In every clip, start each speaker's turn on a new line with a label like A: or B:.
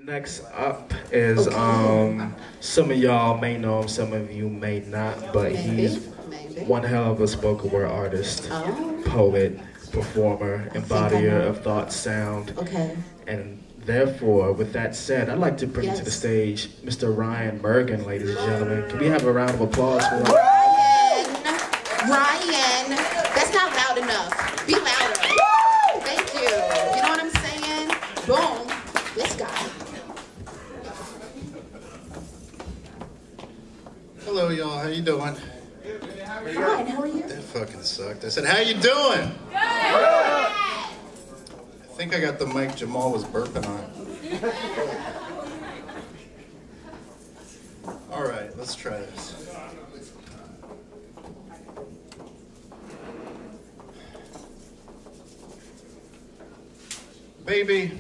A: Next up is some of y'all may know him, some of you may not, but he's one hell of a spoken word artist, poet, performer, embodier of thought, sound. And therefore, with that said, I'd like to bring to the stage Mr. Ryan Mergen, ladies and gentlemen. Can we have a round of applause for him?
B: Ryan, that's not loud enough. Be louder. Thank you. You know what I'm saying? Boom. This guy.
C: Hello, y'all. How you doing?
B: Fine. How are you?
C: That fucking sucked. I said, how you doing? Good. I think I got the mic Jamal was burping on. All right, let's try this. Baby,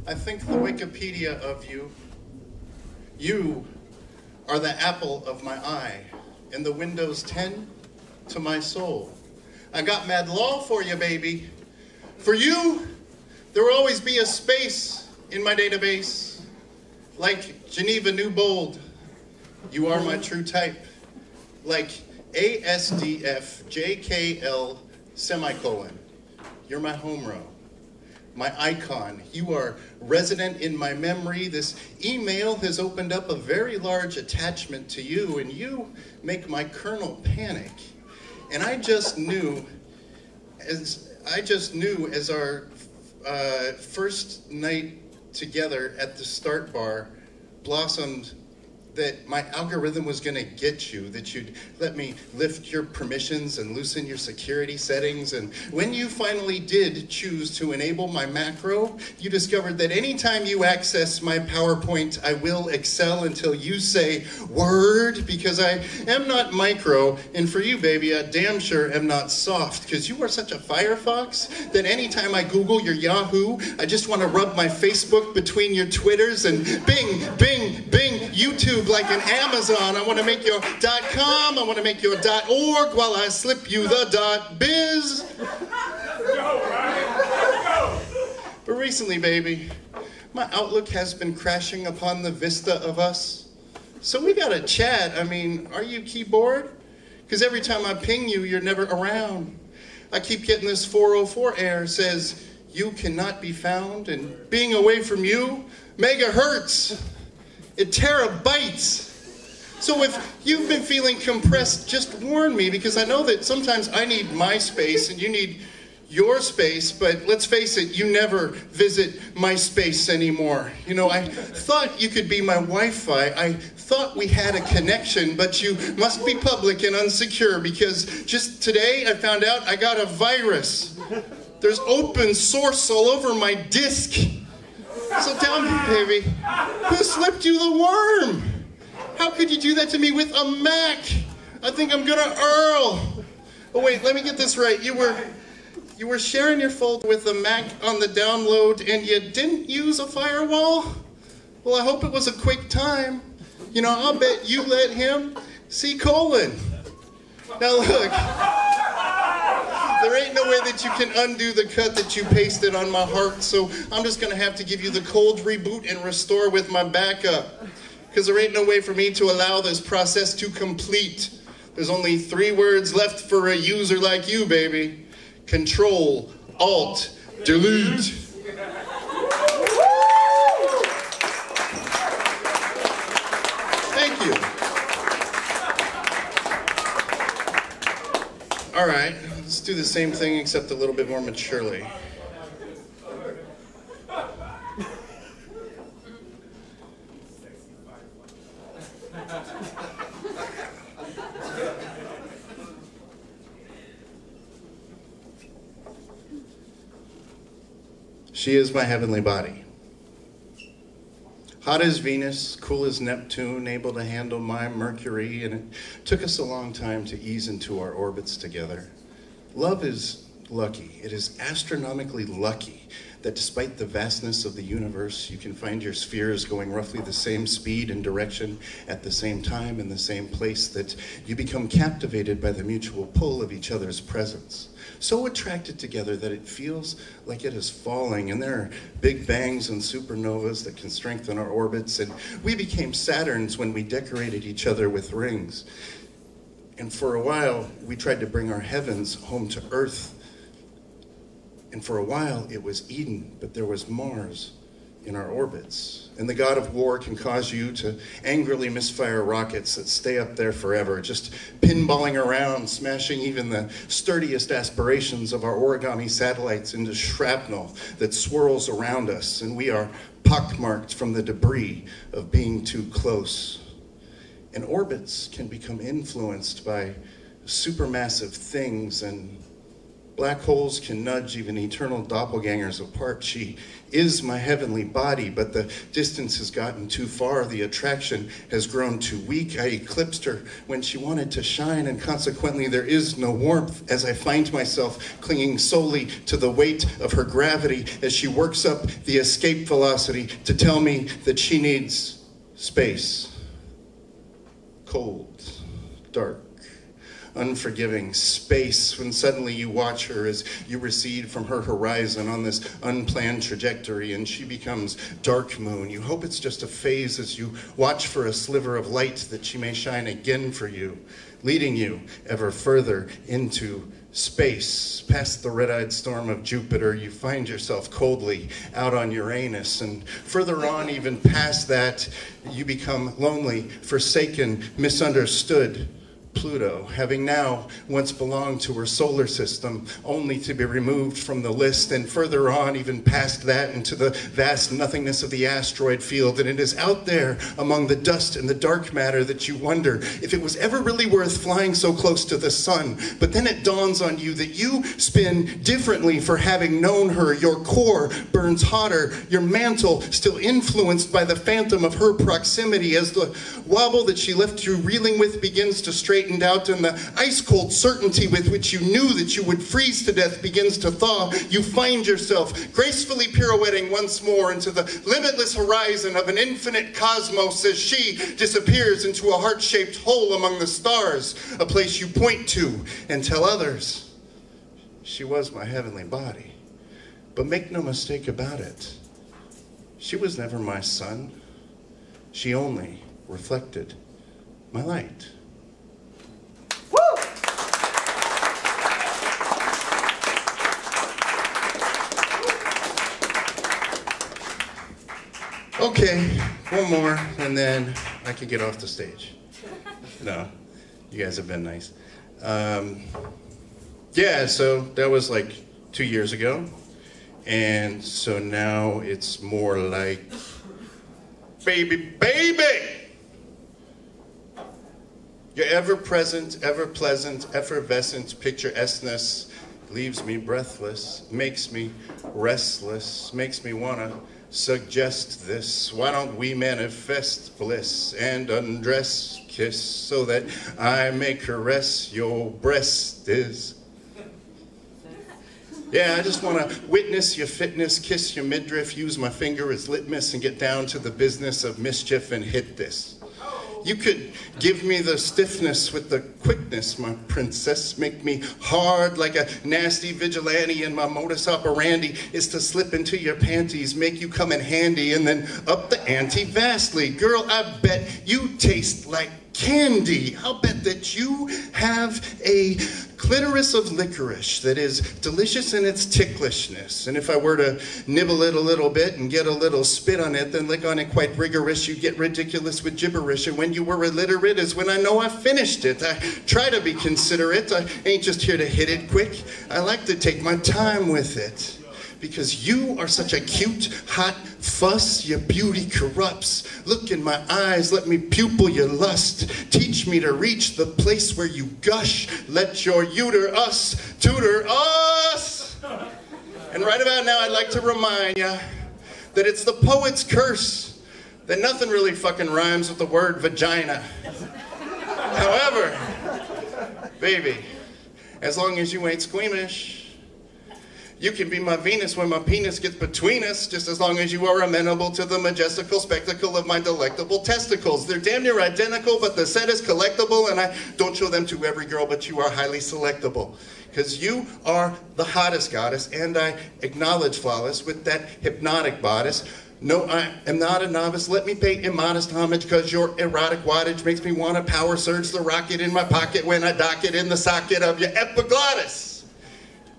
C: I think the Wikipedia of you are the apple of my eye and the Windows 10 to my soul. I got mad law for you, baby. For you, there will always be a space in my database. Like Geneva Newbold, you are my true type. Like ASDF JKL semicolon, you're my home row. My icon, you are resident in my memory. This email has opened up a very large attachment to you, and you make my kernel panic. And I just knew as our first night together at the Start Bar blossomed that my algorithm was going to get you, that you'd let me lift your permissions and loosen your security settings. And when you finally did choose to enable my macro, you discovered that anytime you access my PowerPoint, I will excel until you say word, because I am not micro. And for you, baby, I damn sure am not soft, because you are such a Firefox that anytime I Google your Yahoo, I just want to rub my Facebook between your Twitters and bing, bing, bing, YouTube like an Amazon. I want to make your .com, I want to make your .org while I slip you the .biz. But recently, baby, my Outlook has been crashing upon the vista of us. So we gotta chat. I mean, are you keyboard? Because every time I ping you, you're never around. I keep getting this 404 error, says, you cannot be found, and being away from you, megahertz. It terabytes. So if you've been feeling compressed, just warn me, because I know that sometimes I need my space and you need your space, but let's face it, you never visit my space anymore. You know, I thought you could be my Wi-Fi. I thought we had a connection, but you must be public and unsecure, because just today I found out I got a virus. There's open source all over my disk. So tell me, baby, who slipped you the worm? How could you do that to me with a Mac? I think I'm gonna Earl. Oh wait, let me get this right. You were sharing your folder with a Mac on the download and you didn't use a firewall? Well, I hope it was a quick time. You know, I'll bet you let him see colon. Now look. There ain't no way that you can undo the cut that you pasted on my heart, so I'm just gonna have to give you the cold reboot and restore with my backup. Because there ain't no way for me to allow this process to complete. There's only 3 words left for a user like you, baby. Control, Alt, Delete. Thank you. All right. Let's do the same thing, except a little bit more maturely. She is my heavenly body. Hot as Venus, cool as Neptune, able to handle my Mercury, and it took us a long time to ease into our orbits together. Love is lucky. It is astronomically lucky that despite the vastness of the universe, you can find your spheres going roughly the same speed and direction at the same time in the same place, that you become captivated by the mutual pull of each other's presence. So attracted together that it feels like it is falling, and there are big bangs and supernovas that can strengthen our orbits, and we became Saturns when we decorated each other with rings. And for a while, we tried to bring our heavens home to Earth. And for a while, it was Eden, but there was Mars in our orbits. And the god of war can cause you to angrily misfire rockets that stay up there forever, just pinballing around, smashing even the sturdiest aspirations of our origami satellites into shrapnel that swirls around us. And we are pockmarked from the debris of being too close. And orbits can become influenced by supermassive things, and black holes can nudge even eternal doppelgangers apart. She is my heavenly body, but the distance has gotten too far. The attraction has grown too weak. I eclipsed her when she wanted to shine, and consequently there is no warmth as I find myself clinging solely to the weight of her gravity as she works up the escape velocity to tell me that she needs space. Cold, dark, unforgiving space, when suddenly you watch her as you recede from her horizon on this unplanned trajectory, and she becomes dark moon. You hope it's just a phase as you watch for a sliver of light that she may shine again for you, leading you ever further into space. Past the red-eyed storm of Jupiter, you find yourself coldly out on Uranus, and further on, even past that, you become lonely, forsaken, misunderstood Pluto, having now once belonged to her solar system, only to be removed from the list, and further on, even past that, into the vast nothingness of the asteroid field. And it is out there among the dust and the dark matter that you wonder if it was ever really worth flying so close to the sun. But then it dawns on you that you spin differently for having known her. Your core burns hotter, your mantle still influenced by the phantom of her proximity, as the wobble that she left you reeling with begins to straighten out, and the ice-cold certainty with which you knew that you would freeze to death begins to thaw. You find yourself gracefully pirouetting once more into the limitless horizon of an infinite cosmos as she disappears into a heart-shaped hole among the stars, a place you point to and tell others, she was my heavenly body. But make no mistake about it, she was never my sun. She only reflected my light. Okay, one more, and then I can get off the stage. No, you guys have been nice. Yeah, so that was like 2 years ago. And so now it's more like, baby, baby! Your ever-present, ever-pleasant, effervescent picturesqueness leaves me breathless, makes me restless, makes me wanna suggest this. Why don't we manifest bliss and undress kiss so that I may caress your breast is. Yeah, I just want to witness your fitness, kiss your midriff, use my finger as litmus, and get down to the business of mischief and hit this. You could give me the stiffness with the quickness, my princess. Make me hard like a nasty vigilante, and my modus operandi is to slip into your panties, make you come in handy, and then up the ante vastly. Girl, I bet you taste like candy. I'll bet that you have a clitoris of licorice that is delicious in its ticklishness. And if I were to nibble it a little bit and get a little spit on it, then lick on it quite rigorous, you get ridiculous with gibberish. And when you were illiterate is when I know I finished it. I try to be considerate. I ain't just here to hit it quick. I like to take my time with it. Because you are such a cute, hot fuss, your beauty corrupts. Look in my eyes, let me pupil your lust. Teach me to reach the place where you gush. Let your uterus tutor us. And right about now, I'd like to remind ya that it's the poet's curse that nothing really fucking rhymes with the word vagina. However, baby, as long as you ain't squeamish, You can be my Venus when my penis gets between us, just as long as you are amenable to the majestical spectacle of my delectable testicles. They're damn near identical, but the set is collectible, and I don't show them to every girl, but you are highly selectable. Because you are the hottest goddess, and I acknowledge flawless with that hypnotic bodice. No, I am not a novice. Let me pay immodest homage, because your erotic wattage makes me want to power surge the rocket in my pocket when I dock it in the socket of your epiglottis.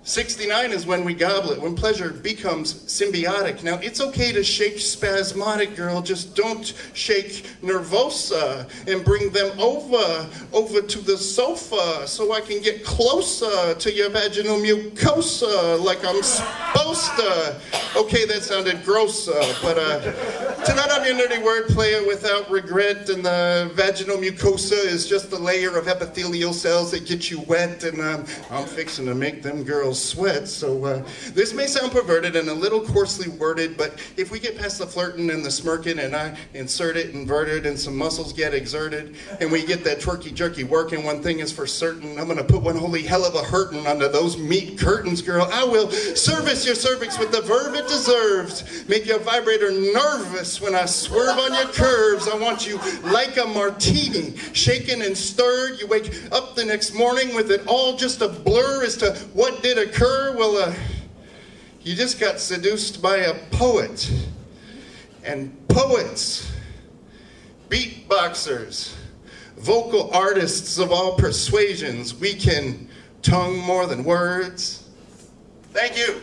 C: 69 is when we gobble it, when pleasure becomes symbiotic. Now, it's okay to shake spasmodic, girl, just don't shake nervosa, and bring them over to the sofa, so I can get closer to your vaginal mucosa like I'm supposed to. Okay, that sounded gross, but tonight I'm your nerdy word player without regret, and the vaginal mucosa is just a layer of epithelial cells that get you wet, and I'm fixing to make them girls sweat. So this may sound perverted and a little coarsely worded, but if we get past the flirting and the smirking, and I insert it inverted and some muscles get exerted, and we get that twerky jerky working, one thing is for certain, I'm gonna put one holy hell of a hurtin' under those meat curtains, girl. I will service your cervix with the verve it deserves, make your vibrator nervous when I swerve on your curves. I want you like a martini, shaken and stirred. You wake up the next morning with it all just a blur as to what did occur. Well, you just got seduced by a poet. And poets, beatboxers, vocal artists of all persuasions, we can tongue more than words. Thank you.